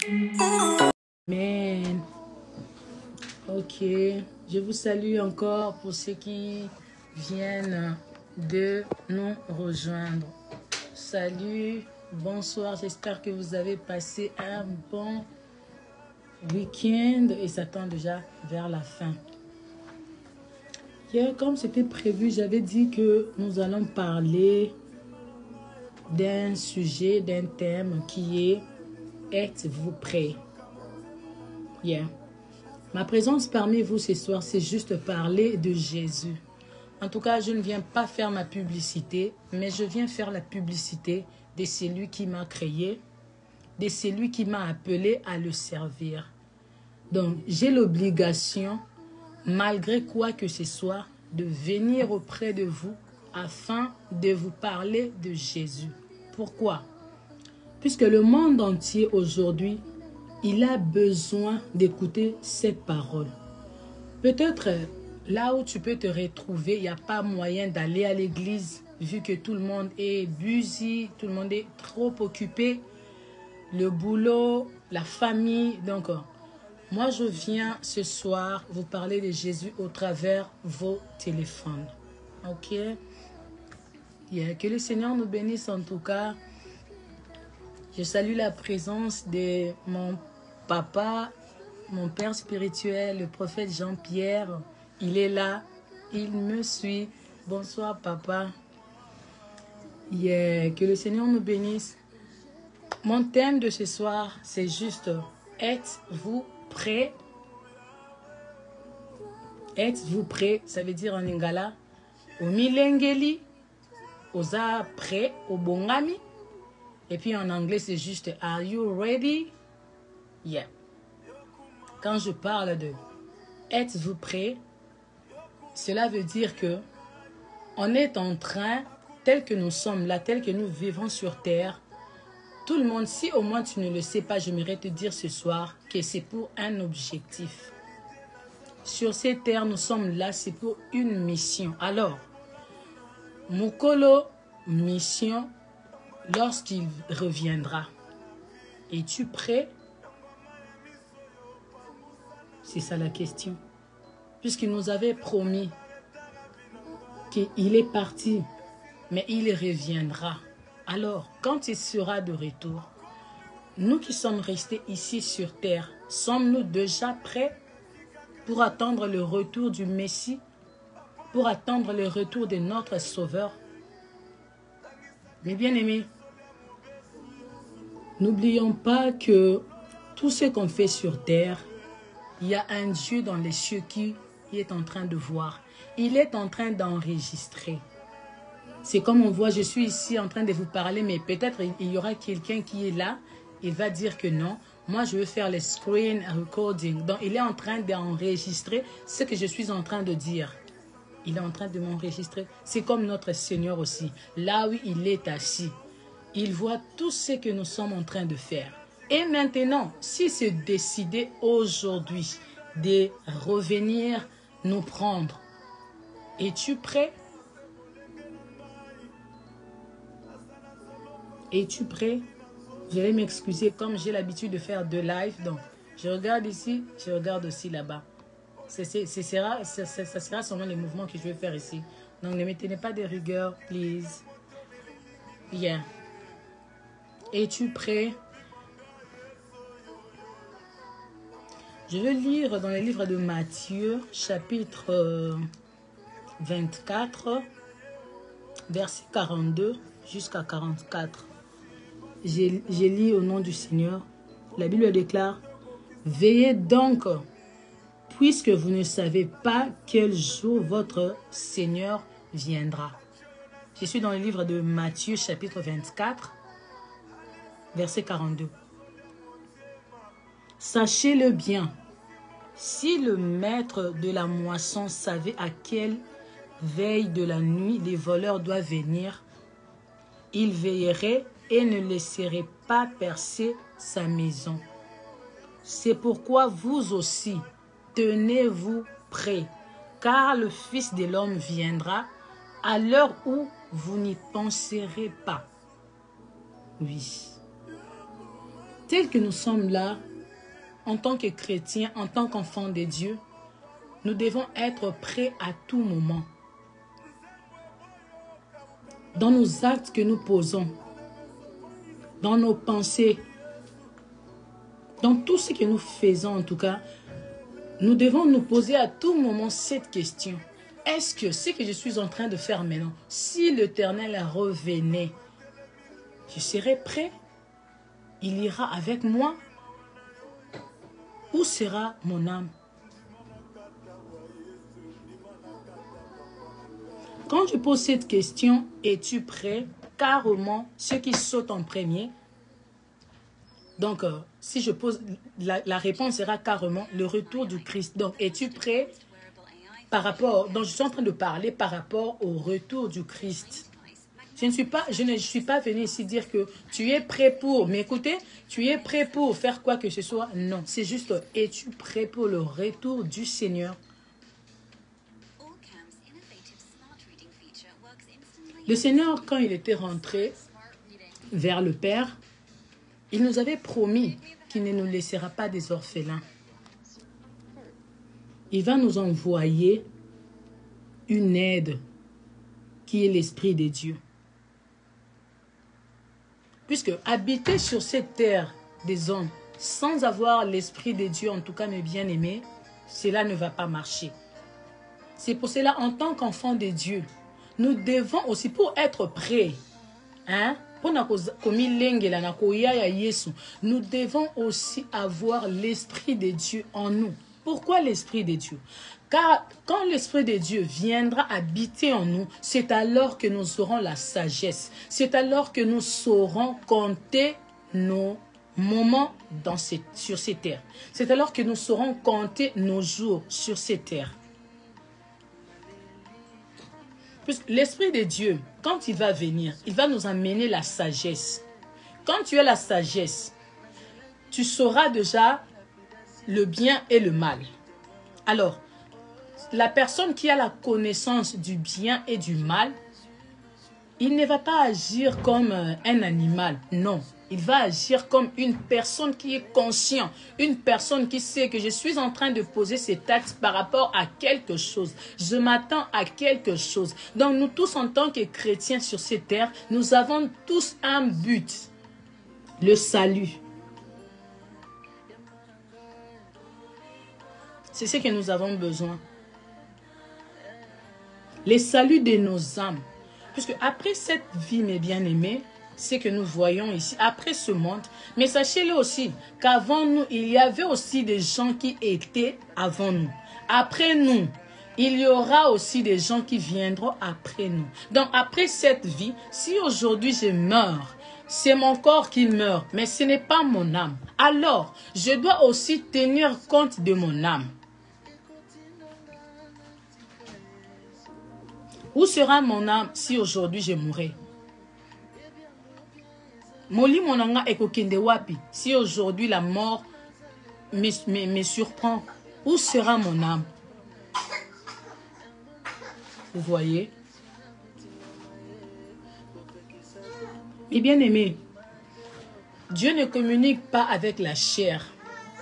Amen. Ok, je vous salue encore pour ceux qui viennent de nous rejoindre. Salut, bonsoir, j'espère que vous avez passé un bon week-end et ça tend déjà vers la fin. Hier, comme c'était prévu, j'avais dit que nous allons parler d'un sujet, d'un thème qui est « Êtes-vous prêts ?» Yeah. Ma présence parmi vous ce soir, c'est juste parler de Jésus. En tout cas, je ne viens pas faire ma publicité, mais je viens faire la publicité de celui qui m'a créé, de celui qui m'a appelé à le servir. Donc, j'ai l'obligation, malgré quoi que ce soit, de venir auprès de vous afin de vous parler de Jésus. Pourquoi? Puisque le monde entier aujourd'hui, il a besoin d'écouter cette parole. Peut-être là où tu peux te retrouver, il n'y a pas moyen d'aller à l'église vu que tout le monde est busy, tout le monde est trop occupé, le boulot, la famille. Donc, moi, je viens ce soir vous parler de Jésus au travers vos téléphones. Ok? Yeah. Que le Seigneur nous bénisse en tout cas. Je salue la présence de mon papa, mon père spirituel, le prophète Jean-Pierre. Il est là, il me suit. Bonsoir papa. Yeah. Que le Seigneur nous bénisse. Mon thème de ce soir, c'est juste « Êtes-vous prêts ?» Êtes-vous prêts? Ça veut dire en lingala « Omilengeli » Oza prêt, au bongami. Et puis en anglais, c'est juste « Are you ready? » Yeah. Quand je parle de « Êtes-vous prêts? » Cela veut dire que on est en train, tel que nous sommes là, tel que nous vivons sur terre, tout le monde, si au moins tu ne le sais pas, j'aimerais te dire ce soir que c'est pour un objectif. Sur cette terre, nous sommes là, c'est pour une mission. Alors, Mukolo, mission, lorsqu'il reviendra, es-tu prêt? C'est ça la question. Puisqu'il nous avait promis qu'il est parti, mais il reviendra. Alors, quand il sera de retour, nous qui sommes restés ici sur terre, sommes-nous déjà prêts pour attendre le retour du Messie, pour attendre le retour de notre Sauveur? Mes bien-aimés, n'oublions pas que tout ce qu'on fait sur terre, il y a un Dieu dans les cieux qui est en train de voir. Il est en train d'enregistrer. C'est comme on voit, je suis ici en train de vous parler, mais peut-être il y aura quelqu'un qui est là, il va dire que non. Moi, je veux faire le screen recording. Donc, il est en train d'enregistrer ce que je suis en train de dire. Il est en train de m'enregistrer. C'est comme notre Seigneur aussi. Là où il est assis, il voit tout ce que nous sommes en train de faire. Et maintenant, si c'est décidé aujourd'hui de revenir nous prendre, es-tu prêt? Es-tu prêt? Je vais m'excuser comme j'ai l'habitude de faire 2 lives. Donc, je regarde ici, je regarde aussi là-bas. Ça sera sûrement les mouvements que je vais faire ici. Donc, ne me tenez pas de rigueur, please. Bien. Es-tu prêt? Je vais lire dans le livre de Matthieu, chapitre 24, verset 42 jusqu'à 44. J'ai lu au nom du Seigneur. La Bible déclare « Veillez donc, puisque vous ne savez pas quel jour votre Seigneur viendra. » Je suis dans le livre de Matthieu, chapitre 24, verset 42. « Sachez-le bien, si le maître de la moisson savait à quelle veille de la nuit les voleurs doivent venir, il veillerait et ne laisserait pas percer sa maison. C'est pourquoi vous aussi, tenez-vous prêts, car le Fils de l'homme viendra à l'heure où vous n'y penserez pas. » Oui. tel que nous sommes là, en tant que chrétiens, en tant qu'enfants de Dieu, nous devons être prêts à tout moment. Dans nos actes que nous posons, dans nos pensées, dans tout ce que nous faisons en tout cas, nous devons nous poser à tout moment cette question. Est-ce que ce que je suis en train de faire maintenant, si l'Éternel revenait, je serai prêt? Il ira avec moi? Où sera mon âme? Quand je pose cette question, es-tu prêt? Carrément, ce qui saute en premier. Donc, si je pose, la réponse sera carrément le retour du Christ. Donc, es-tu prêt par rapport, donc je suis en train de parler par rapport au retour du Christ. Je ne suis pas venu ici dire que tu es prêt pour m'écouter, tu es prêt pour faire quoi que ce soit. Non, c'est juste, es-tu prêt pour le retour du Seigneur? Le Seigneur, quand il était rentré vers le Père, il nous avait promis qu'il ne nous laissera pas des orphelins. Il va nous envoyer une aide qui est l'Esprit de Dieu. Puisque habiter sur cette terre des hommes sans avoir l'Esprit de Dieu, en tout cas mes bien-aimés, cela ne va pas marcher. C'est pour cela, en tant qu'enfants de Dieu, nous devons aussi, pour être prêts, nous devons aussi avoir l'Esprit de Dieu en nous. Pourquoi l'Esprit de Dieu? Car quand l'Esprit de Dieu viendra habiter en nous, c'est alors que nous aurons la sagesse. C'est alors que nous saurons compter nos moments sur ces terres. C'est alors que nous saurons compter nos jours sur ces terres. L'Esprit de Dieu, quand il va venir, il va nous amener la sagesse. Quand tu as la sagesse, tu sauras déjà le bien et le mal. Alors, la personne qui a la connaissance du bien et du mal, il ne va pas agir comme un animal, non. Il va agir comme une personne qui est consciente, une personne qui sait que je suis en train de poser cet acte par rapport à quelque chose. Je m'attends à quelque chose. Donc nous tous en tant que chrétiens sur cette terre, nous avons tous un but, le salut. C'est ce que nous avons besoin. Le salut de nos âmes. Puisque après cette vie, mes bien-aimés, ce que nous voyons ici, après ce monde, mais sachez-le aussi, qu'avant nous, il y avait aussi des gens qui étaient avant nous. Après nous, il y aura aussi des gens qui viendront après nous. Donc après cette vie, si aujourd'hui je meurs, c'est mon corps qui meurt, mais ce n'est pas mon âme. Alors, je dois aussi tenir compte de mon âme. Où sera mon âme si aujourd'hui je mourrai? Moli monanga ekokende wapi? Si aujourd'hui la mort me surprend, où sera mon âme? Vous voyez? Mes bien-aimés, Dieu ne communique pas avec la chair.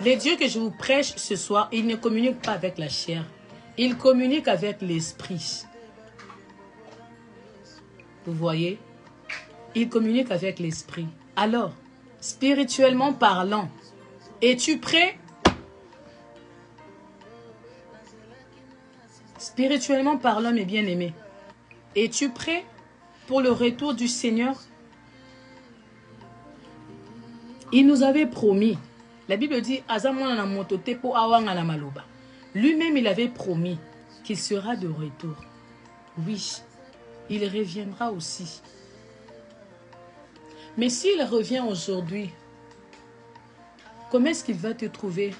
Les dieux que je vous prêche ce soir, ils ne communiquent pas avec la chair. Ils communiquent avec l'esprit. Vous voyez? Il communique avec l'esprit. Alors, spirituellement parlant, es-tu prêt? Spirituellement parlant, mes bien-aimés, es-tu prêt pour le retour du Seigneur? Il nous avait promis. La Bible dit, lui-même, il avait promis qu'il sera de retour. Oui, il reviendra aussi. Mais s'il revient aujourd'hui, comment est-ce qu'il va te trouver?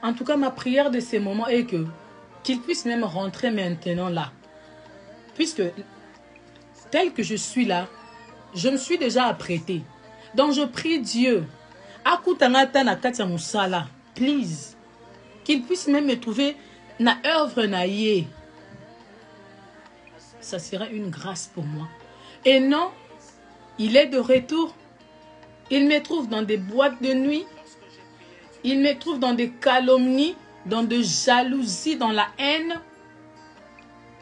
En tout cas, ma prière de ces moments est que qu'il puisse même rentrer maintenant là. Puisque, tel que je suis là, je me suis déjà apprêté. Donc je prie Dieu, please, qu'il puisse même me trouver na œuvre na yé. Ça sera une grâce pour moi. Et non, il est de retour. Il me trouve dans des boîtes de nuit. Il me trouve dans des calomnies, dans de jalousie, dans la haine.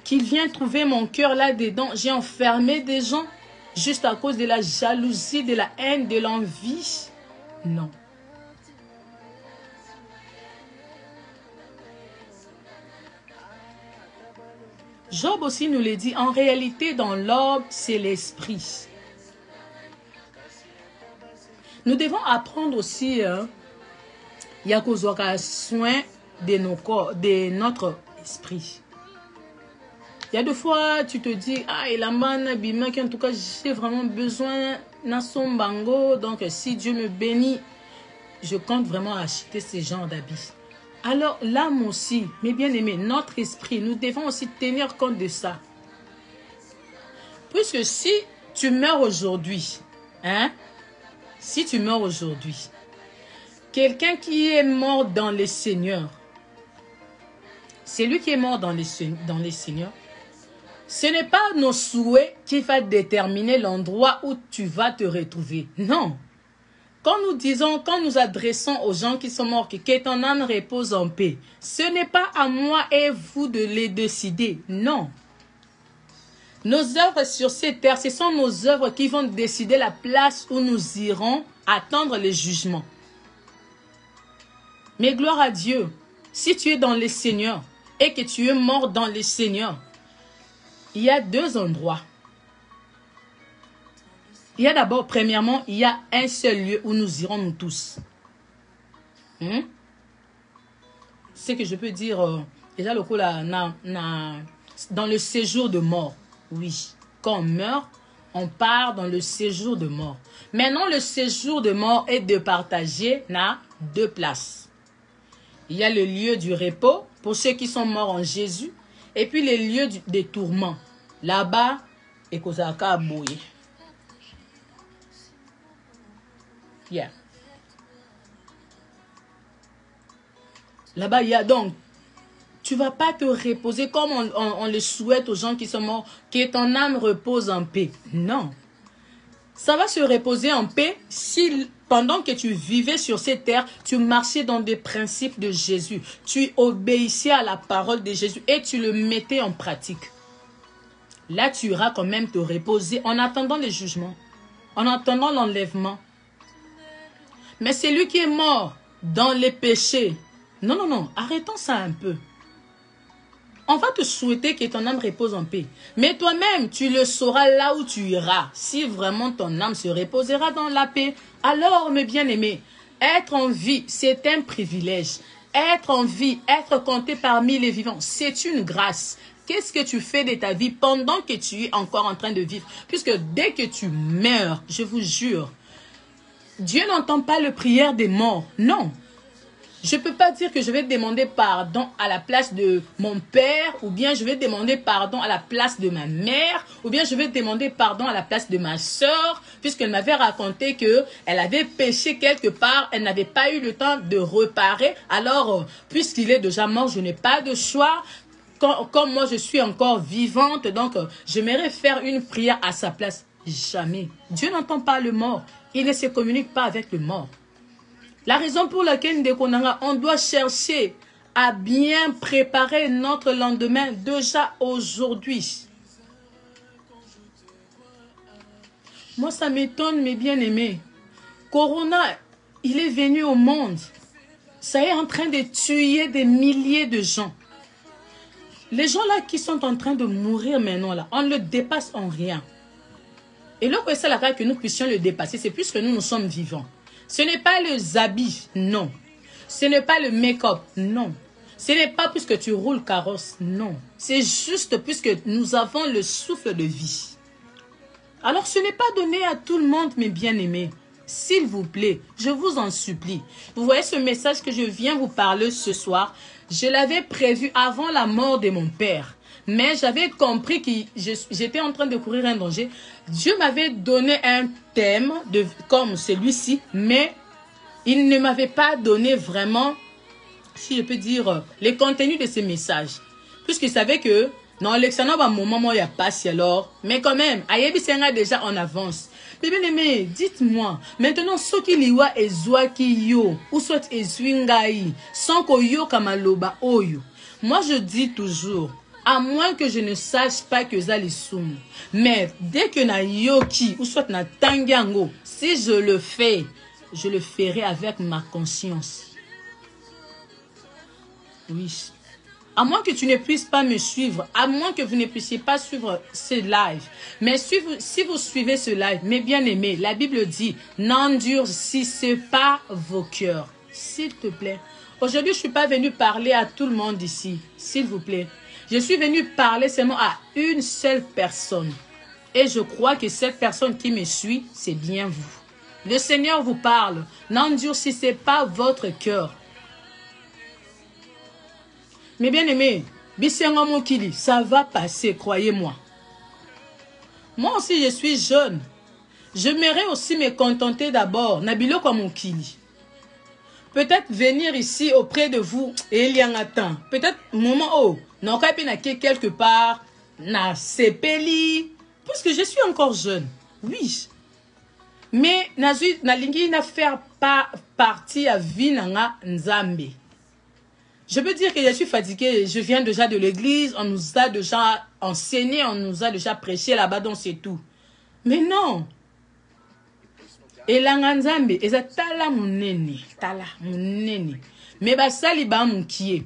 Qu'il vient trouver mon cœur là-dedans. J'ai enfermé des gens juste à cause de la jalousie, de la haine, de l'envie. Non. Job aussi nous le dit, en réalité dans l'homme, c'est l'esprit. Nous devons apprendre aussi, il y a soin de nos corps, de notre esprit. Il y a des fois, tu te dis, ah, il a man, bima, en tout cas, j'ai vraiment besoin d'un son bango. Donc, si Dieu me bénit, je compte vraiment acheter ce genre d'habits. Alors, l'âme aussi, mes bien-aimés, notre esprit, nous devons aussi tenir compte de ça. Puisque si tu meurs aujourd'hui, si tu meurs aujourd'hui, quelqu'un qui est mort dans les Seigneurs, c'est lui qui est mort dans les Seigneurs, ce n'est pas nos souhaits qui va déterminer l'endroit où tu vas te retrouver. Non. Quand nous disons, quand nous adressons aux gens qui sont morts, que ton âme repose en paix, ce n'est pas à moi et vous de les décider. Non. Nos œuvres sur cette terre, ce sont nos œuvres qui vont décider la place où nous irons attendre les jugements. Mais gloire à Dieu, si tu es dans les Seigneurs et que tu es mort dans les Seigneurs, il y a deux endroits. Il y a d'abord, premièrement, il y a un seul lieu où nous irons nous tous. C'est que je peux dire, déjà le coup là, dans le séjour de mort. Oui, quand on meurt, on part dans le séjour de mort. Maintenant, le séjour de mort est départagé dans deux places. Il y a le lieu du repos pour ceux qui sont morts en Jésus. Et puis les lieux des tourments. Là-bas, et Kozaka Abouye. Yeah. Là-bas, il y a donc, tu ne vas pas te reposer comme on le souhaite aux gens qui sont morts, que ton âme repose en paix. Non. Ça va se reposer en paix si, pendant que tu vivais sur cette terre, tu marchais dans des principes de Jésus. Tu obéissais à la parole de Jésus et tu le mettais en pratique. Là, tu iras quand même te reposer en attendant le jugement, en attendant l'enlèvement. Mais celui qui est mort dans les péchés, non, arrêtons ça un peu. On va te souhaiter que ton âme repose en paix. Mais toi-même, tu le sauras là où tu iras. Si vraiment ton âme se reposera dans la paix, alors, mes bien-aimés, être en vie, c'est un privilège. Être en vie, être compté parmi les vivants, c'est une grâce. Qu'est-ce que tu fais de ta vie pendant que tu es encore en train de vivre? Puisque dès que tu meurs, je vous jure, Dieu n'entend pas la prière des morts. Non. Je ne peux pas dire que je vais demander pardon à la place de mon père, ou bien je vais demander pardon à la place de ma mère, ou bien je vais demander pardon à la place de ma soeur, puisqu'elle m'avait raconté qu'elle avait péché quelque part, elle n'avait pas eu le temps de réparer. Alors, puisqu'il est déjà mort, je n'ai pas de choix. Comme moi, je suis encore vivante, donc j'aimerais faire une prière à sa place. Jamais. Dieu n'entend pas le mort. Il ne se communique pas avec le mort. La raison pour laquelle on doit chercher à bien préparer notre lendemain déjà aujourd'hui. Moi, ça m'étonne, mes bien-aimés. Corona, il est venu au monde. Ça est en train de tuer des milliers de gens. Les gens là qui sont en train de mourir maintenant, là, on le dépasse en rien. Et là, c'est la cas que nous puissions le dépasser, c'est puisque nous sommes vivants. Ce n'est pas les habits, non. Ce n'est pas le make-up, non. Ce n'est pas puisque tu roules carrosse, non. C'est juste puisque nous avons le souffle de vie. Alors, ce n'est pas donné à tout le monde, mes bien-aimés. S'il vous plaît, je vous en supplie. Vous voyez ce message que je viens vous parler ce soir, je l'avais prévu avant la mort de mon père. Mais j'avais compris que j'étais en train de courir un danger. Dieu m'avait donné un thème comme celui-ci, mais il ne m'avait pas donné vraiment, si je peux dire, les contenus de ces messages. Puisqu'il savait que dans l'examen, à un moment, il n'y a pas si alors. Mais quand même, Ayebi Senga déjà en avance. Mais bien aimé, dites-moi, maintenant, ce qui liwa ezwa ki yo, ou soit ezwingai, sans ko yo kamaloba oyo. Moi, je dis toujours, à moins que je ne sache pas que ça les soum. Mais dès que na yoki, ou soit na tangango, si je le fais, je le ferai avec ma conscience. Oui. À moins que tu ne puisses pas me suivre, à moins que vous ne puissiez pas suivre ce live. Mais si vous suivez ce live, mes bien-aimés, la Bible dit, n'endurcissez pas vos cœurs. S'il te plaît. Aujourd'hui, je ne suis pas venue parler à tout le monde ici. S'il vous plaît. Je suis venue parler seulement à une seule personne. Et je crois que cette personne qui me suit, c'est bien vous. Le Seigneur vous parle. N'endurcissez pas votre cœur. Mais bien aimé, ça va passer, croyez-moi. Moi aussi, je suis jeune. J'aimerais aussi me contenter d'abord. Nabilo comme Mokili. Peut-être venir ici auprès de vous et il y a un temps. Peut-être moment où non quelque part na sepeli parce que je suis encore jeune. Oui. Mais na lingi na faire pas partie à Vinanga Nzambe. Je peux dire que je suis fatiguée. Je viens déjà de l'église. On nous a déjà enseigné. On nous a déjà prêché là-bas. Donc c'est tout. Mais non. Et la Nzambe, et ça tala munene. Tala munene. Mais basali ba moukie.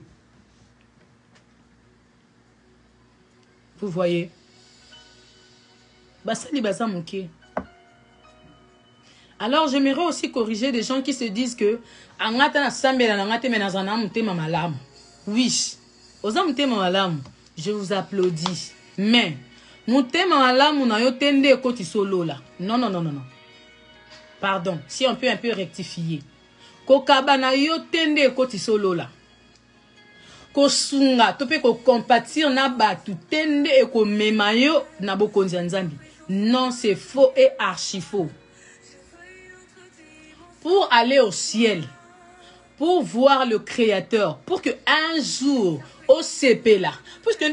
Vous voyez. Basali basa moukie. Alors j'aimerais aussi corriger des gens qui se disent que oui, je vous applaudis. Mais non, non, non, non, non. Pardon, si on peut un peu rectifier. Kokabana yo tende koti solo la. Kosunga tope ko compatir na batu tende e ko memayo na bokonzi nzambi. Non, c'est faux et archi faux. Pour aller au ciel, pour voir le Créateur, pour que un jour, au CP là, parce que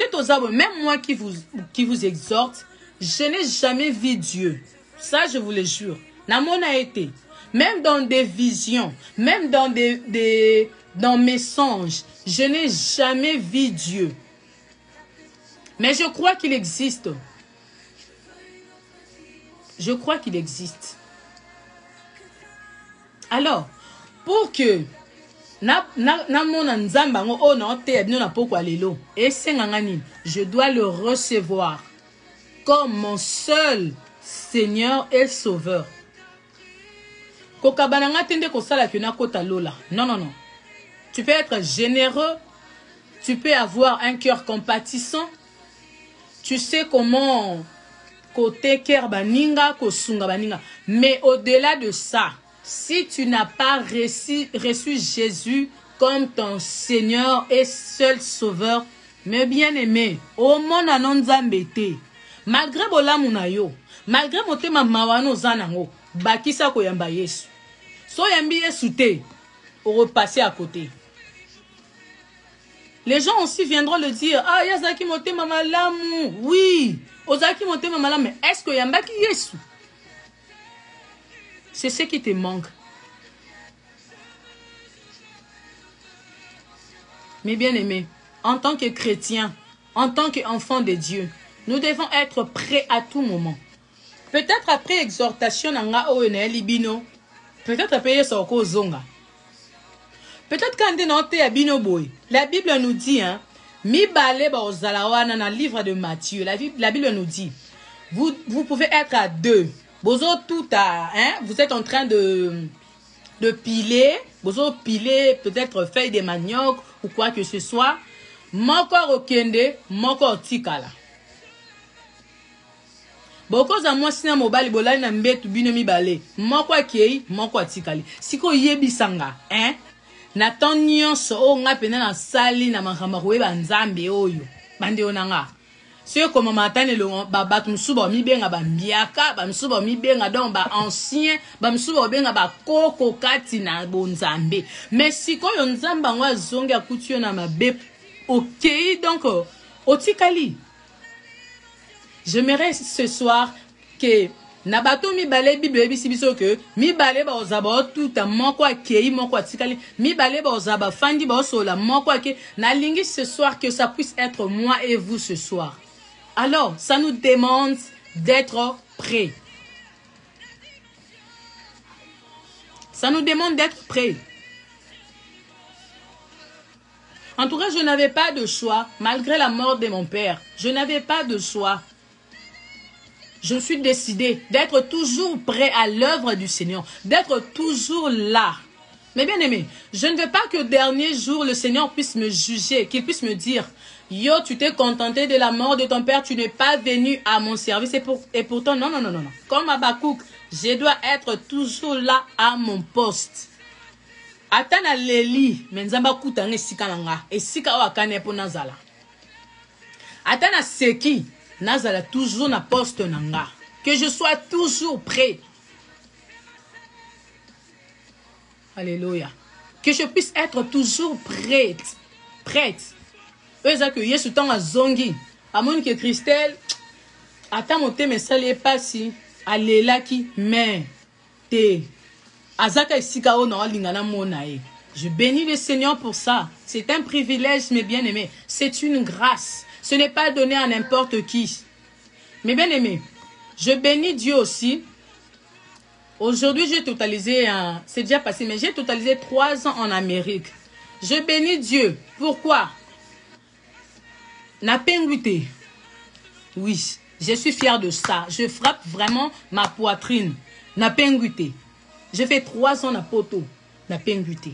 même moi qui vous exhorte, je n'ai jamais vu Dieu. Ça, je vous le jure. Namon a été, même dans des visions, même dans dans mes songes, je n'ai jamais vu Dieu. Mais je crois qu'il existe. Je crois qu'il existe. Alors, pour que je dois le recevoir comme mon seul Seigneur et Sauveur. Non, non, non. Tu peux être généreux. Tu peux avoir un cœur compatissant. Tu sais comment côté cœur baninga, kosunga baninga. Mais au-delà de ça, si tu n'as pas reçu Jésus comme ton Seigneur et seul Sauveur, mais bien aimé, au monde anonzambete, malgré bolamunayo, malgré motema mawano zanango, bakisa ko yamba Yesu. So yambi Yesu te, au repasser à côté. Les gens aussi viendront le dire, ah yazaki motema malamu, oui, ozaki motema malamu, mais est-ce que yamba ki Yesu? C'est ce qui te manque. Mais bien aimé, en tant que chrétien, en tant qu'enfant de Dieu, nous devons être prêts à tout moment. Peut-être après exhortation, peut-être après soko zonga. Peut-être quand on est à bino boy. La Bible nous dit, hein, mi bale ba ozalawana dans le livre de Matthieu. La Bible nous dit, vous pouvez être à deux. Bozo tout à, hein, vous êtes en train de piler, bozo piler peut-être feuilles de manioc ou quoi que ce soit. Moko okende, moko tikala. Boko za mwasina mobali bolali na mbetu bino mibale. Moko akei, moko tikali. Siko yebisanga, hein? Na ton nyonso o nga pena na sali na makamba koyeba nzambe oyo. Bande onanga. C'est comme matane le babat musuba mi benga ba mbiaka ba musuba mi benga donc ba ancien ba musuba benga ba koko kati na bonzambe. Mais si ko yo nzamba ngwa zonga kutio na mabe OK donc otikali. J'aimerais ce soir que Nabato mi bale Bible biso que mi bale ba ozaba tout a moko akei moko atikali mi bale ba ozaba fandi ba sola moko ake na lingi ce soir que ça puisse être moi et vous ce soir. Alors, ça nous demande d'être prêts. Ça nous demande d'être prêts. En tout cas, je n'avais pas de choix, malgré la mort de mon père. Je n'avais pas de choix. Je suis décidé d'être toujours prêt à l'œuvre du Seigneur, d'être toujours là. Mais bien aimé, je ne veux pas que dernier jour, le Seigneur puisse me juger, qu'il puisse me dire, yo, tu t'es contenté de la mort de ton père, tu n'es pas venu à mon service. Et pourtant, non. Comme Habakkuk, je dois être toujours là à mon poste. Atana leli, menzamba kutanga esika nanga, esika wakane po nazala. Atana seki, nazala toujours na poste nanga. Que je sois toujours prêt. Alléluia. Que je puisse être toujours prête. Eux que Yesu tanga zongi. Amon que Christelle, ata mote me sali pasi, alelaki, mais te. Je bénis le Seigneur pour ça. C'est un privilège, mes bien-aimés. C'est une grâce. Ce n'est pas donné à n'importe qui. Mes bien-aimés, je bénis Dieu aussi. Aujourd'hui, j'ai totalisé, c'est déjà passé, mais j'ai totalisé 3 ans en Amérique. Je bénis Dieu. Pourquoi? Na penguité. Oui, je suis fier de ça. Je frappe vraiment ma poitrine. Na penguité. Je fais 3 ans na poto, na penguité.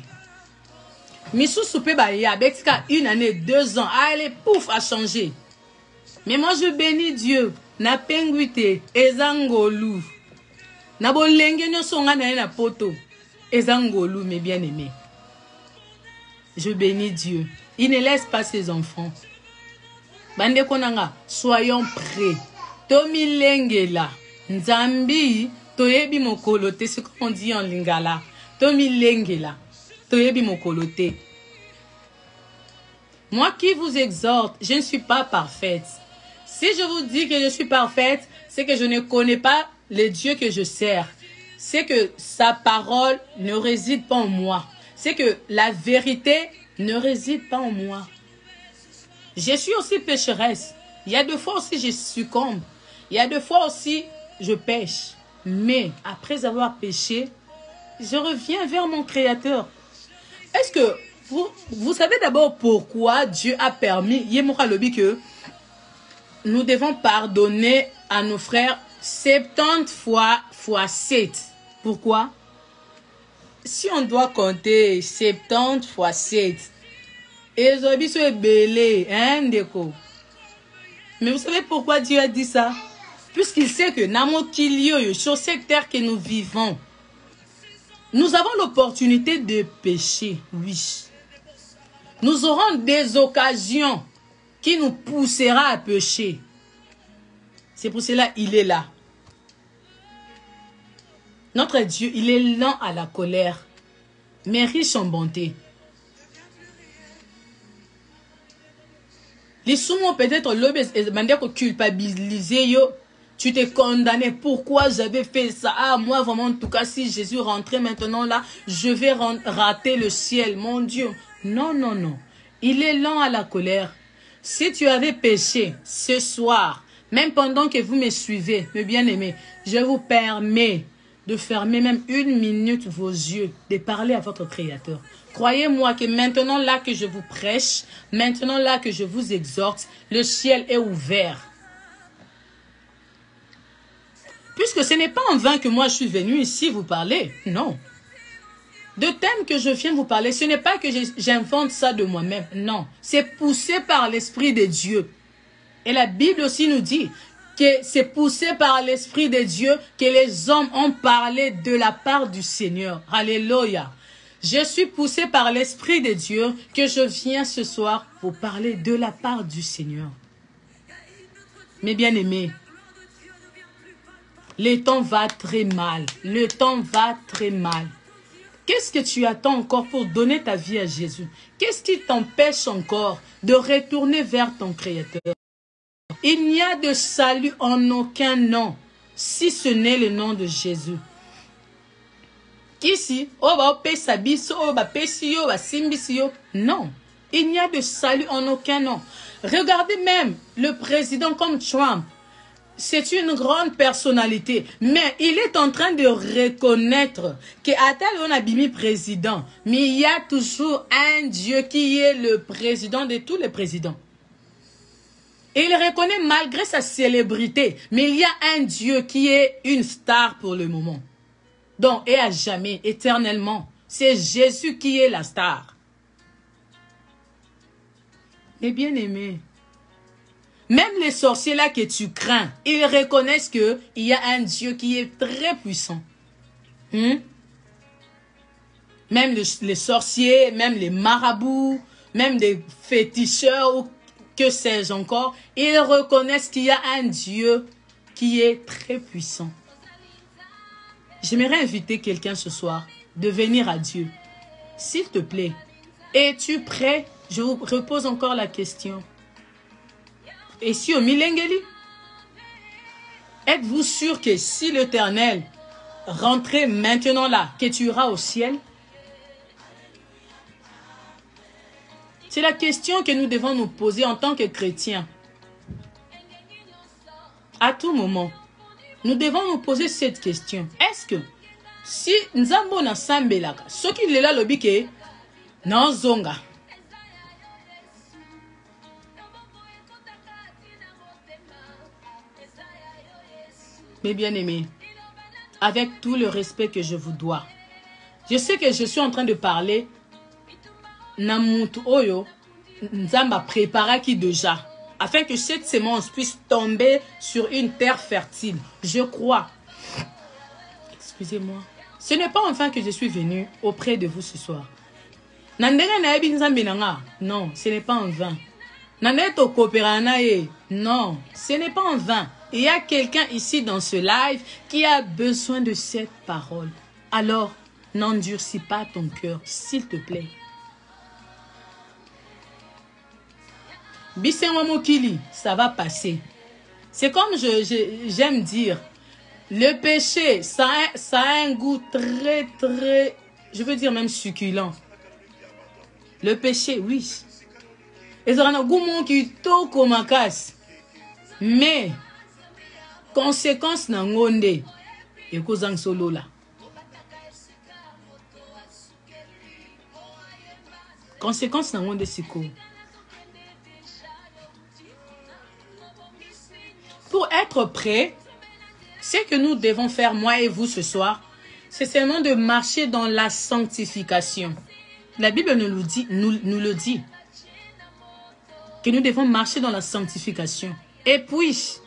Missou soupe ba ya, betika 1 année, 2 ans, allez, pouf, a changé. Mais moi je bénis Dieu, na penguité, ezangolu. Na bolenge nyonso nga na poto, ezangolu, mes bien-aimés. Je bénis Dieu. Il ne laisse pas ses enfants. Bande konanga, soyons prêts. Tomi lengela, nzambi, toyebi mokolote, c'est comme on dit en lingala. Tomi lengela, toyebi mokolote. Moi qui vous exhorte, je ne suis pas parfaite. Si je vous dis que je suis parfaite, c'est que je ne connais pas le Dieu que je sers. C'est que sa parole ne réside pas en moi. C'est que la vérité ne réside pas en moi. Je suis aussi pécheresse. Il y a 2 fois aussi je succombe. Il y a 2 fois aussi je pêche. Mais après avoir péché, je reviens vers mon Créateur. Est-ce que vous savez d'abord pourquoi Dieu a permis, que nous devons pardonner à nos frères 70 fois x 7. Pourquoi? Si on doit compter 70 x 7, et sont belé, hein, déco. Mais vous savez pourquoi Dieu a dit ça? Puisqu'il sait que sur cette terre que nous vivons, nous avons l'opportunité de pécher, oui. Nous aurons des occasions qui nous poussera à pécher. C'est pour cela qu'il est là. Notre Dieu, il est lent à la colère, mais riche en bonté. Les soumons peut-être l'obéissent, culpabiliser yo. Tu t'es condamné. Pourquoi j'avais fait ça? Ah, moi, vraiment, en tout cas, si Jésus rentrait maintenant là, je vais rater le ciel. Mon Dieu. Non. Il est lent à la colère. Si tu avais péché ce soir, même pendant que vous me suivez, mes bien-aimés, je vous permets de fermer même 1 minute vos yeux, de parler à votre Créateur. Croyez-moi que maintenant là que je vous prêche, maintenant là que je vous exhorte, le ciel est ouvert. Puisque ce n'est pas en vain que moi je suis venu ici vous parler. Non. De thèmes que je viens vous parler, ce n'est pas que j'invente ça de moi-même. Non. C'est poussé par l'Esprit de Dieu. Et la Bible aussi nous dit que c'est poussé par l'Esprit de Dieu que les hommes ont parlé de la part du Seigneur. Alléluia. Je suis poussé par l'Esprit de Dieu que je viens ce soir vous parler de la part du Seigneur. Mes bien-aimés, le temps va très mal. Le temps va très mal. Qu'est-ce que tu attends encore pour donner ta vie à Jésus? Qu'est-ce qui t'empêche encore de retourner vers ton Créateur? Il n'y a de salut en aucun nom. si ce n'est le nom de Jésus. Ici, non, il n'y a de salut en aucun nom. Regardez même le président comme Trump. C'est une grande personnalité, mais il est en train de reconnaître qu'on a bimi président, mais il y a toujours un Dieu qui est le président de tous les présidents. Et il reconnaît malgré sa célébrité, mais il y a un Dieu qui est une star pour le moment. Donc, et à jamais, éternellement, c'est Jésus qui est la star. Mais bien aimé, même les sorciers là que tu crains, ils reconnaissent qu'il y a un Dieu qui est très puissant. Même les sorciers, même les marabouts, même les féticheurs, ou que sais-je encore, ils reconnaissent qu'il y a un Dieu qui est très puissant. J'aimerais inviter quelqu'un ce soir de venir à Dieu. S'il te plaît, es-tu prêt? Je vous repose encore la question. Et si au Milengeli, êtes-vous sûr que si l'Éternel rentrait maintenant là, que tu iras au ciel? C'est la question que nous devons nous poser en tant que chrétiens. À tout moment, nous devons nous poser cette question. Est-ce que si Nzambo na sambelaka, ce qui est là le bique, non zonga. Mes bien-aimés, avec tout le respect que je vous dois, je sais que je suis en train de parler Namutu Oyo, Nzamba prépara qui déjà, afin que cette semence puisse tomber sur une terre fertile. Je crois. Excusez-moi. Ce n'est pas enfin que je suis venu auprès de vous ce soir. Non, ce n'est pas en vain. Non, ce n'est pas en vain. Il y a quelqu'un ici dans ce live qui a besoin de cette parole. Alors, n'endurcis pas ton cœur, s'il te plaît. Bisenwa Mokili, ça va passer. C'est comme j'aime dire, le péché, ça a un goût très, je veux dire même succulent. Le péché, oui. Et ça a un goût qui est comme un casse. Mais, conséquence na ngonde, et kozang solo là. Conséquence na ngonde siko. Pour être prêt, ce que nous devons faire, moi et vous ce soir, c'est seulement de marcher dans la sanctification. La Bible nous le dit. Que nous devons marcher dans la sanctification. Et puis,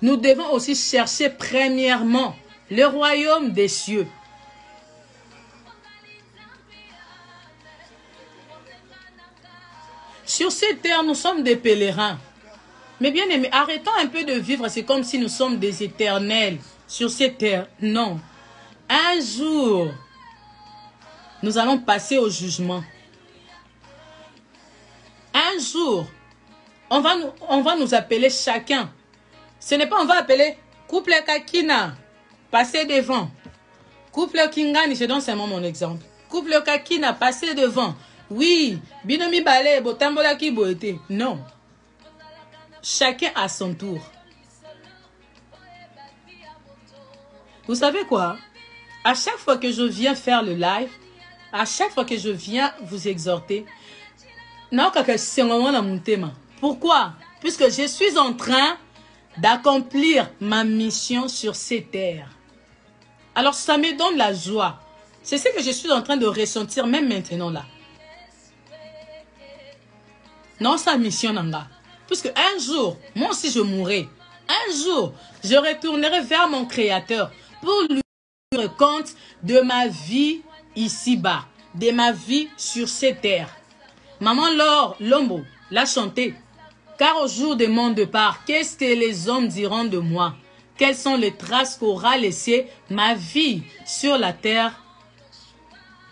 nous devons aussi chercher premièrement le royaume des cieux. Sur cette terre, nous sommes des pèlerins. Mais bien aimés, arrêtons un peu de vivre. C'est comme si nous sommes des éternels sur cette terre. Non. Un jour, nous allons passer au jugement. Un jour, on va nous appeler chacun. Ce n'est pas on va appeler couple Kakina, passer devant. Couple Kingani, je donne seulement mon exemple. Couple Kakina, passer devant. Oui, binomi bale, botambola ki boete. Non. Chacun à son tour. Vous savez quoi? À chaque fois que je viens faire le live, à chaque fois que je viens vous exhorter, pourquoi? Puisque je suis en train d'accomplir ma mission sur ces terres. Alors ça me donne la joie. C'est ce que je suis en train de ressentir même maintenant là. Non, sa mission nanga. Puisque un jour, moi aussi je mourrai. Un jour, je retournerai vers mon Créateur pour lui rendre compte de ma vie ici-bas, de ma vie sur ces terres. Maman Laure Lombo l'a chanté. Car au jour de mon départ, qu'est-ce que les hommes diront de moi? Quelles sont les traces qu'aura laissées ma vie sur la terre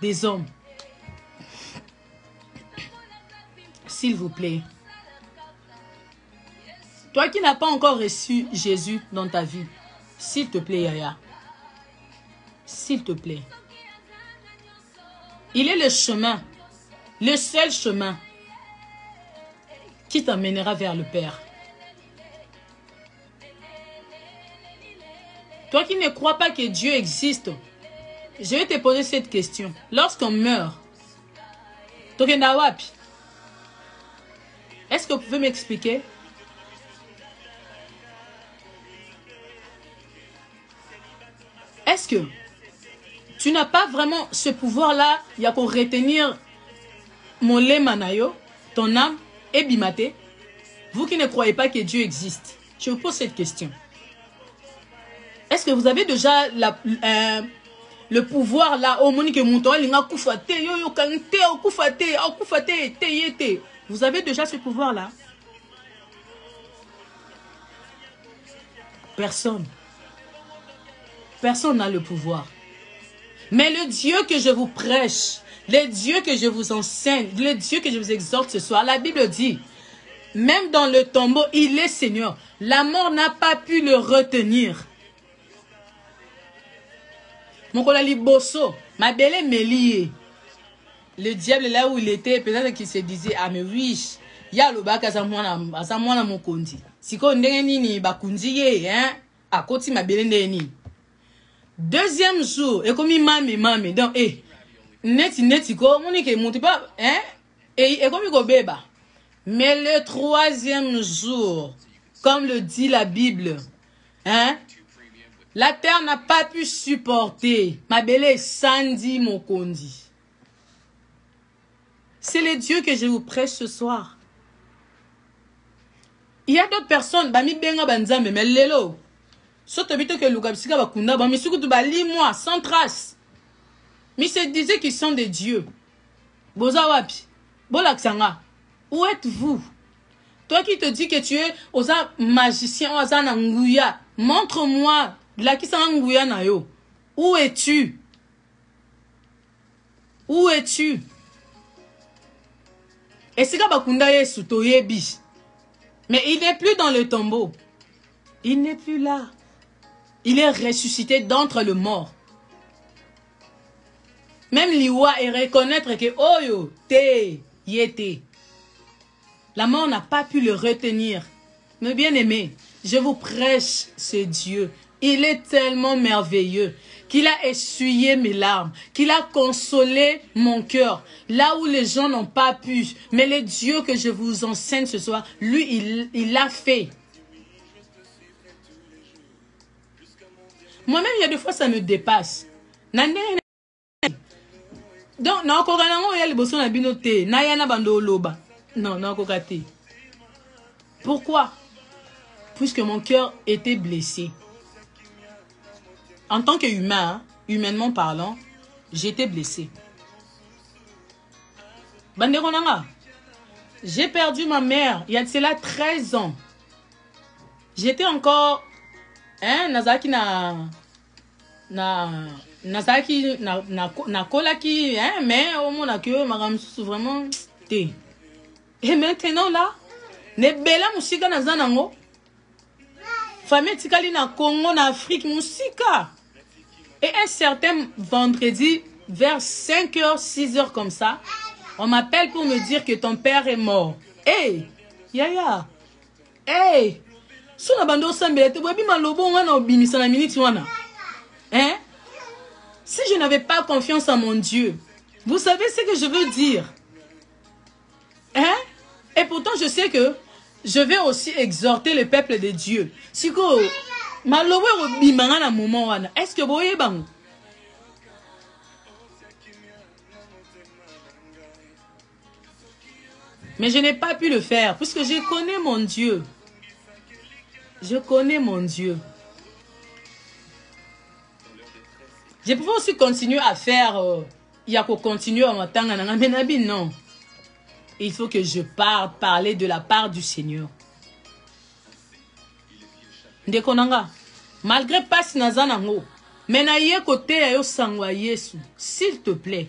des hommes? S'il vous plaît. Toi qui n'as pas encore reçu Jésus dans ta vie, S'il te plaît, Yaya. S'il te plaît. Il est le chemin, le seul chemin qui t'emmènera vers le Père. Toi qui ne crois pas que Dieu existe, je vais te poser cette question. Lorsqu'on meurt, est-ce que vous pouvez m'expliquer? Est-ce que tu n'as pas vraiment ce pouvoir-là, il y a pour retenir mon lait manayo, ton âme et bimate? Vous qui ne croyez pas que Dieu existe, je vous pose cette question. Est-ce que vous avez déjà le pouvoir là, au Monique Mouton, vous avez déjà ce pouvoir là? Personne. Personne n'a le pouvoir. Mais le Dieu que je vous prêche, le Dieu que je vous enseigne, le Dieu que je vous exhorte ce soir, la Bible dit, même dans le tombeau, il est Seigneur. La mort n'a pas pu le retenir. Mon collègue Liboso, ma belle Mélie, le diable là où il était, peut-être qu'il se disait, ah mais oui, il y a le bac à sa moine mon kondi. Si qu'on n'est ni bakundi, hein, à côté ma belle n'est. Deuxième jour, et comme il m'a donc, neti, comme on est que monte pas, hein, et comme il go beba. Mais le troisième jour, comme le dit la Bible, hein, la terre n'a pas pu supporter. Ma belle Sandy Mokondi. C'est le Dieu que je vous prêche ce soir. Il y a d'autres personnes, bami benga banzambe, mais lelo. Soto bito que lugabsika bakunda, bami sukutu bali moi, sans trace. Mais se disait qu'ils sont des dieux. Boza wapi, bolaksanga. Où êtes-vous? Toi qui te dis que tu es osa magicien, osa nanguya, montre-moi. Où es-tu? Où es-tu? Et c'est mais il n'est plus dans le tombeau. Il n'est plus là. Il est ressuscité d'entre les morts. Même Liwa et reconnaître que Oyo, te, yete. La mort n'a pas pu le retenir. Mais bien aimé, je vous prêche ce Dieu. Il est tellement merveilleux qu'il a essuyé mes larmes, qu'il a consolé mon cœur, là où les gens n'ont pas pu. Mais le Dieu que je vous enseigne ce soir, lui, il l'a fait. Moi-même, il y a des fois, ça me dépasse. Donc, non, pourquoi? Puisque mon cœur était blessé. En tant qu'humain, humainement parlant, j'étais blessé. Banderonanga, j'ai perdu ma mère il y a de cela 13 ans. J'étais encore nazaki na kolaki, mais au moins que madame vraiment té. Et maintenant là, ne bela musika na zanango. Famille tikali na Congo, na Afrique, musika. Et un certain vendredi, vers 5h, 6h comme ça, on m'appelle pour me dire que ton père est mort. Hey, Yaya, hey, si je n'avais pas confiance en mon Dieu, vous savez ce que je veux dire? Hein? Et pourtant, je sais que je vais aussi exhorter le peuple de Dieu. Si vous est-ce que vous voyez? Mais je n'ai pas pu le faire puisque je connais mon Dieu. Je connais mon Dieu. Je pouvais aussi continuer à faire. Il y a qu'à continuer en temps. Non. Il faut que je parler de la part du Seigneur. Malgré pas si nazanango, mais na ye côté ayo sangwa Yesu, s'il te plaît.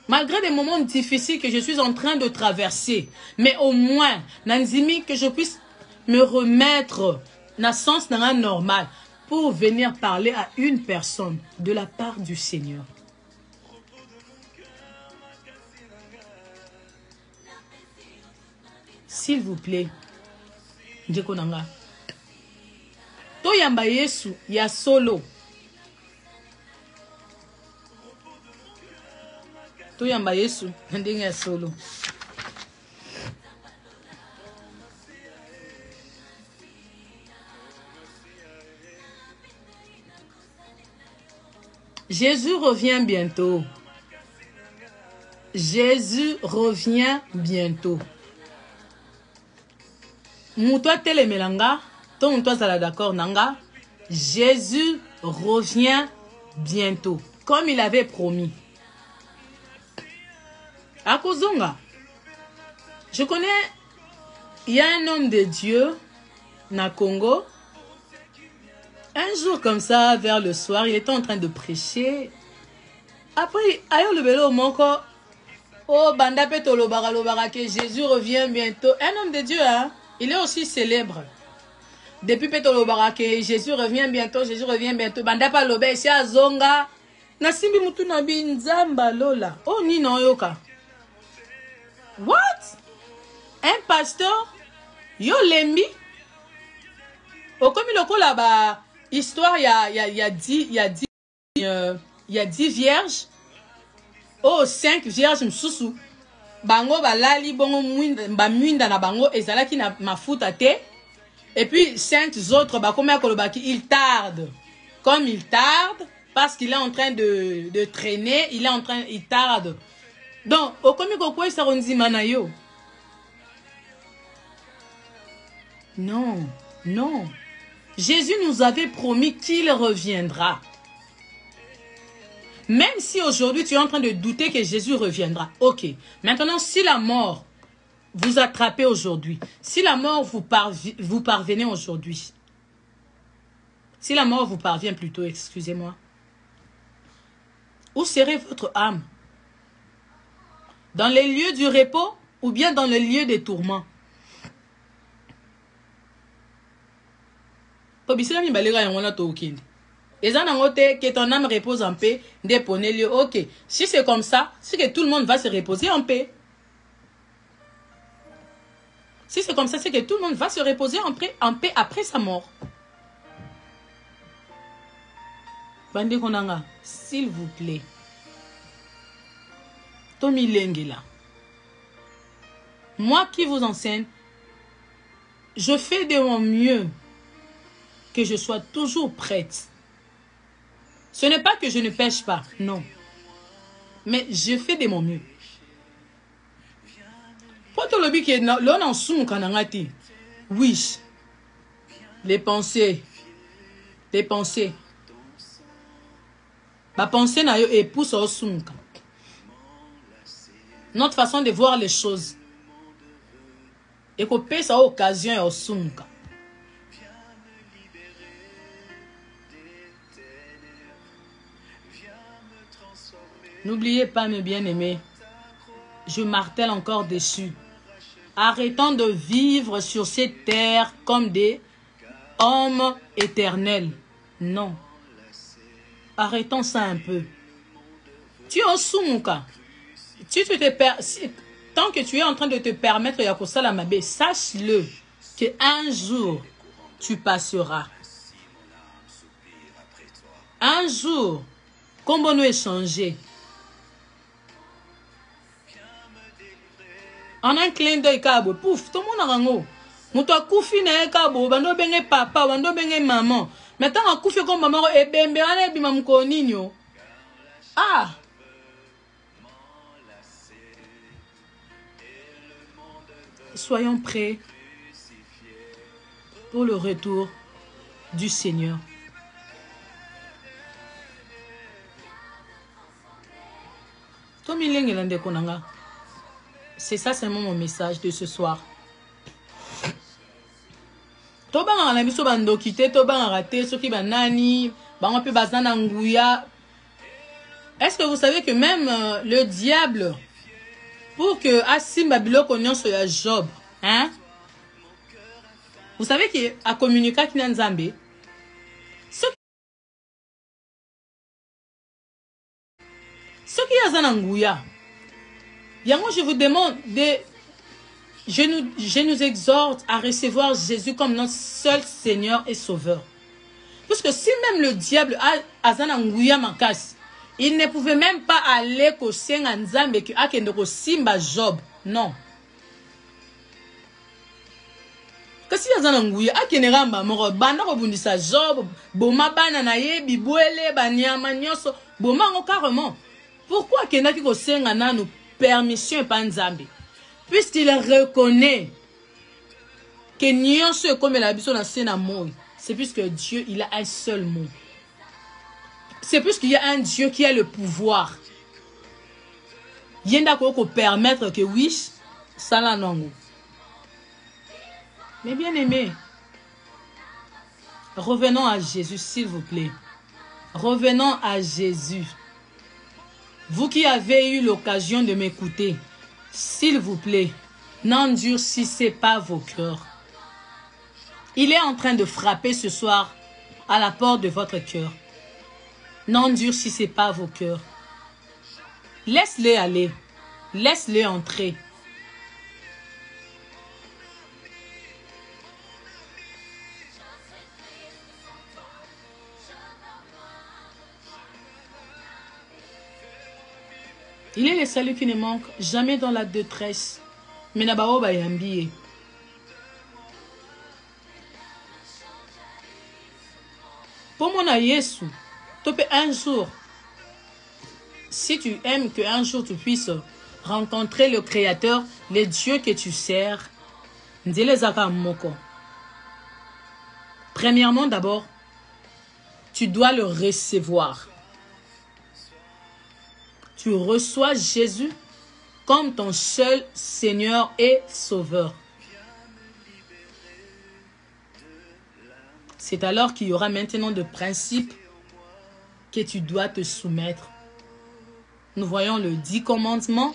Malgré des moments difficiles que je suis en train de traverser, mais au moins, Nanzimi, que je puisse me remettre na sens normal pour venir parler à une personne de la part du Seigneur. S'il vous plaît, Njekonanga. To yamba Yesu ya solo. To yamba Yesu ndenge ya solo. Jésus revient bientôt. Jésus revient bientôt. Moutoua telemelanga, ton toi sala d'accord nanga. Jésus revient bientôt, comme il avait promis. Akozonga. Je connais, il y a un homme de Dieu na Congo. Un jour comme ça, vers le soir, il était en train de prêcher. Après, ayo le belo moko. Oh, banda peto lobara que Jésus revient bientôt. Un homme de Dieu, hein? Il est aussi célèbre. Depuis Petolo Barake, Jésus revient bientôt, Jésus revient bientôt. Banda pa lobe, ici à Zonga. Nasimbi mutu na binzamba lola. Oh, ni no yoka. What? Un pasteur? Yo lembi? Oh, comme il a là-bas, histoire, il y a 10 vierges. Oh, 5 vierges msusu. Bango balali bongo mwinda na bango ezalaki na mafuta te. Et puis 5 autres bakomea kolobaki il tarde. Comme il tarde parce qu'il est en train de traîner, il tarde. Donc okomi kokwe saronzi manayo. Non, non. Jésus nous avait promis qu'il reviendra. Même si aujourd'hui tu es en train de douter que Jésus reviendra, ok. Maintenant, si la mort vous attrapez aujourd'hui, si la mort vous parvenez aujourd'hui, si la mort vous parvient plutôt, excusez-moi, où serait votre âme? Dans les lieux du repos ou bien dans les lieux des tourments? Et ça, que ton âme repose en paix, déponez-le. Ok. Si c'est comme ça, c'est que tout le monde va se reposer en paix. Si c'est comme ça, c'est que tout le monde va se reposer en paix après sa mort. Bande Konanga, s'il vous plaît. Tommy Lengela. Moi qui vous enseigne, je fais de mon mieux que je sois toujours prête. Ce n'est pas que je ne pêche pas, non. Mais je fais de mon mieux. Oui. Les pensées. Ma pensée n'a eu épouse au sunka. Notre façon de voir les choses. Et qu'on paie ça occasion au sunka. N'oubliez pas, mes bien-aimés, je martèle encore dessus. Arrêtons de vivre sur cette terre comme des hommes éternels. Non. Arrêtons ça un peu. Tu es au soumuka. Tant que tu es en train de te permettre Yakosalamabé, sache-le qu'un jour, tu passeras. Un jour, comment nous échanger? En un clin d'œil, kabo, pouf, tout le monde a rango. Moutoua koufi na kabo, bando benge papa, bando benge maman. Maintenant, on koufi comme maman, et bembe, on est bimam koninyo. Ah! Soyons prêts pour le retour du Seigneur. Tomi Lengelande Konanga. C'est ça seulement mon message de ce soir. Est-ce que vous savez que même le diable, pour que Assim Babylon connaisse Job, hein? Vous savez qu'à communiquer avec Nzambe, ce qui est en Angouya, je vous demande je nous exhorte à recevoir Jésus comme notre seul Seigneur et Sauveur. Parce que si même le diable a en Angouya Makas, il ne pouvait même pas aller au Seigneur Nzambe qui a que Simba Job. Non. Kasi yazana nguya akenera mbamoro banda ko bundisa Job boma bana na ye bibwele banyama nyoso boma ngo carrément. Pourquoi kenaki ko senga nanu permission pa Nzambe? Puisqu'il reconnaît que nyonso comme la biso na sena moi, c'est puisque Dieu il a un seul mot. C'est puisqu'il y a un Dieu qui a le pouvoir. Yenda ko permettre que oui ça la non. Mais bien aimé, revenons à Jésus, s'il vous plaît. Revenons à Jésus. Vous qui avez eu l'occasion de m'écouter, s'il vous plaît, n'endurcissez pas vos cœurs. Il est en train de frapper ce soir à la porte de votre cœur. N'endurcissez pas vos cœurs. Laisse-les aller. Laisse-les entrer. Il est le salut qui ne manque jamais dans la détresse. Mais nabao ba yambiye. Pour mon Yesu, un jour, si tu aimes qu'un jour tu puisses rencontrer le Créateur, le Dieu que tu sers, premièrement d'abord, tu dois le recevoir. Tu reçois Jésus comme ton seul Seigneur et Sauveur. C'est alors qu'il y aura maintenant des principes que tu dois te soumettre. Nous voyons le 10 commandements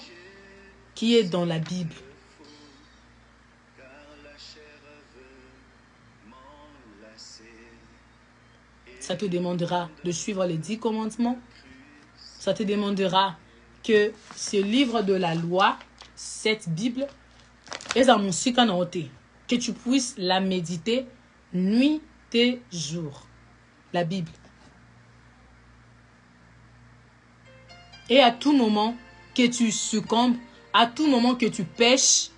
qui est dans la Bible. Ça te demandera de suivre les 10 commandements. Ça te demandera que ce livre de la loi, cette Bible, que tu puisses la méditer nuit et jour. La Bible. Et à tout moment que tu succombes, à tout moment que tu pêches,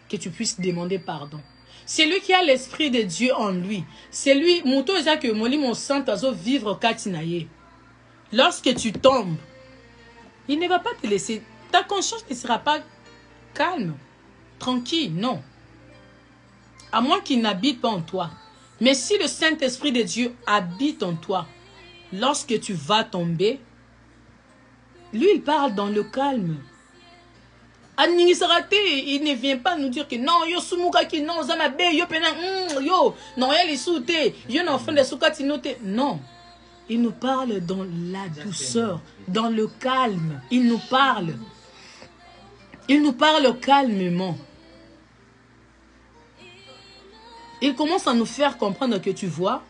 que tu puisses demander pardon. C'est lui qui a l'Esprit de Dieu en lui. C'est lui, vivre katinaye. Lorsque tu tombes, il ne va pas te laisser. Ta conscience ne sera pas calme, tranquille, non. À moins qu'il n'habite pas en toi. Mais si le Saint-Esprit de Dieu habite en toi, lorsque tu vas tomber, lui, il parle dans le calme. Il ne vient pas nous dire que non, yo sumuka ki non, zamabe, yo pena, yo, non, yo n'enfant de soukatinote. Non. Il nous parle dans la douceur, dans le calme. Il nous parle. Il nous parle calmement. Il commence à nous faire comprendre que tu vois,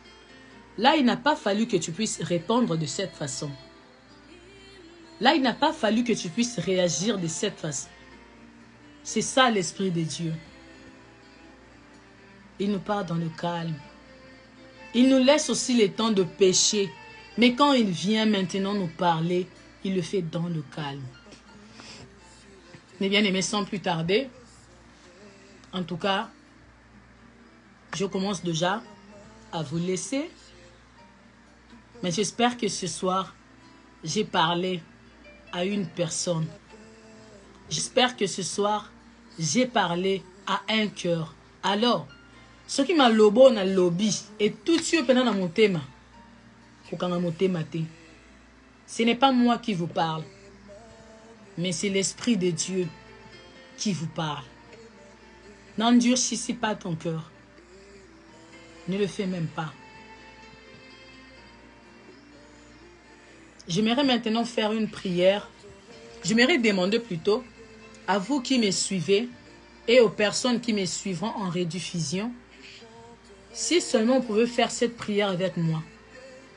là, il n'a pas fallu que tu puisses répondre de cette façon. Là, il n'a pas fallu que tu puisses réagir de cette façon. C'est ça l'Esprit de Dieu. Il nous parle dans le calme. Il nous laisse aussi le temps de pécher. Mais quand il vient maintenant nous parler, il le fait dans le calme. Mais bien aimés, sans plus tarder, en tout cas, je commence déjà à vous laisser. Mais j'espère que ce soir, j'ai parlé à une personne. J'espère que ce soir, j'ai parlé à un cœur. Alors, ce qui m'a lobo na lobby et tout Dieu pendant dans mon thème. Ce n'est pas moi qui vous parle, mais c'est l'Esprit de Dieu qui vous parle. N'endurcissez pas ton cœur. Ne le fais même pas. J'aimerais maintenant faire une prière. J'aimerais demander plutôt à vous qui me suivez et aux personnes qui me suivront en rediffusion Si seulement on pouvait faire cette prière avec moi.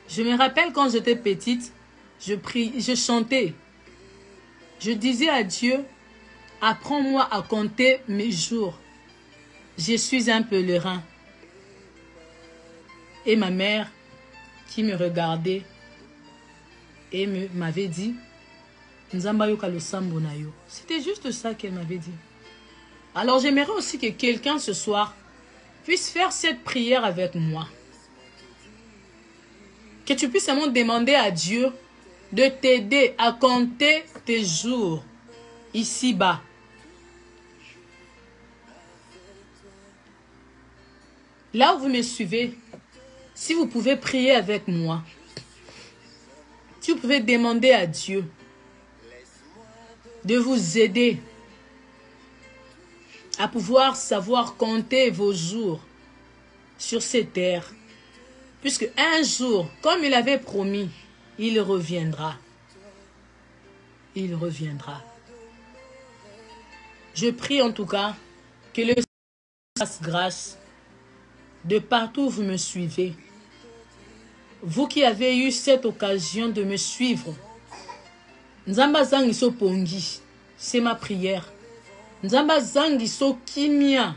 Je me rappelle quand j'étais petite, je chantais. Je disais à Dieu, apprends-moi à compter mes jours. Je suis un pèlerin. Et ma mère, qui me regardait, et m'avait dit, c'était juste ça qu'elle m'avait dit. Alors j'aimerais aussi que quelqu'un ce soir puisse faire cette prière avec moi. Que tu puisses seulement demander à Dieu de t'aider à compter tes jours ici-bas. Là où vous me suivez, si vous pouvez prier avec moi, si vous pouvez demander à Dieu de vous aider à pouvoir savoir compter vos jours sur cette terre. Puisque un jour, comme il avait promis, il reviendra. Il reviendra. Je prie en tout cas que le Seigneur fasse grâce de partout où vous me suivez. Vous qui avez eu cette occasion de me suivre, Nzamba zangi so pongi, c'est ma prière. Nzamba zangi so kimia,